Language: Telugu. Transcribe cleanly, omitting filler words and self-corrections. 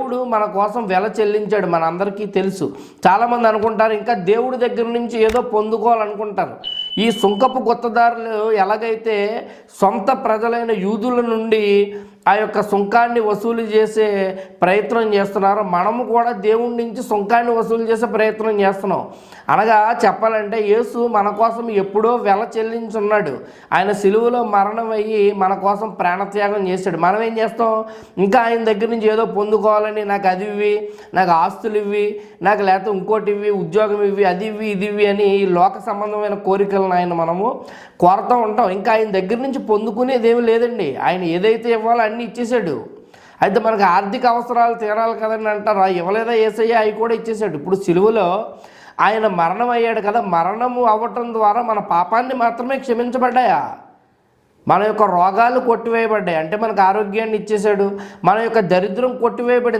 దేవుడు మన కోసం వెల చెల్లించాడు, మనందరికీ తెలుసు. చాలామంది అనుకుంటారు ఇంకా దేవుడి దగ్గర నుంచి ఏదో పొందుకోవాలనుకుంటారు. ఈ సుంకపు గుత్తదారులు ఎలాగైతే సొంత ప్రజలైన యూదుల నుండి ఆ యొక్క సుంకాన్ని వసూలు చేసే ప్రయత్నం చేస్తున్నారో, మనము కూడా దేవుడి నుంచి సుంకాన్ని వసూలు చేసే ప్రయత్నం చేస్తున్నాం. అనగా చెప్పాలంటే యేసు మన కోసం ఎప్పుడో వెల చెల్లించున్నాడు. ఆయన సిలువలో మరణం అయ్యి మన కోసం ప్రాణత్యాగం చేశాడు. మనం ఏం చేస్తాం? ఇంకా ఆయన దగ్గర నుంచి ఏదో పొందుకోవాలని, నాకు అది ఇవ్వి, నాకు ఆస్తులు ఇవ్వి, నాకు లేకపోతే ఇంకోటి ఇవ్వి, ఉద్యోగం ఇవ్వి, అది ఇవ్వి, ఇది ఇవ్వి అని లోక సంబంధమైన కోరికలను ఆయన మనము కోరుతూ ఉంటాం. ఇంకా ఆయన దగ్గర నుంచి పొందుకునేది ఏమి లేదండి. ఆయన ఏదైతే ఇవ్వాలో అన్నీ ఇచ్చేసాడు. అయితే మనకు ఆర్థిక అవసరాలు తీరాలి కదండి అంటారు. ఇవ్వలేదా యేసయ్య? అవి కూడా ఇచ్చేసాడు. ఇప్పుడు సిలువలో ఆయన మరణం అయ్యాడు కదా, మరణము అవ్వటం ద్వారా మన పాపాన్ని మాత్రమే క్షమించబడ్డాయా? మన యొక్క రోగాలు కొట్టివేయబడ్డాయి అంటే మనకు ఆరోగ్యాన్ని ఇచ్చేశాడు. మన యొక్క దరిద్రం కొట్టివేయబడింది.